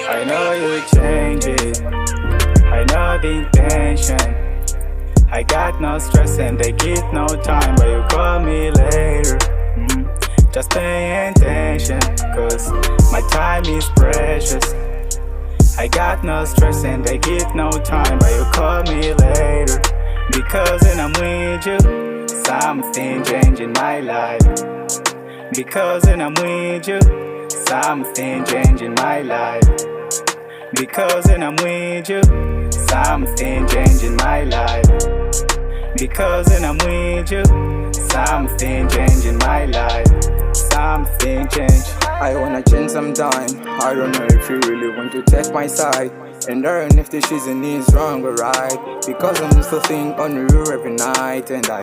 I know you change it, I know the intention. I got no stress and they get no time, but you call me later. Just pay attention, cause my time is precious. I got no stress and they get no time, but you call me later. Because when I'm with you, something change in my life. Because when I'm with you, something change in my life. Because when I'm with you, something change in my life. Because when I'm with you, something change in my life. Something change. I wanna change sometime. I don't know if you really want to take my side. And I don't know if the season is wrong or right, because I'm still thinking on you every night. And I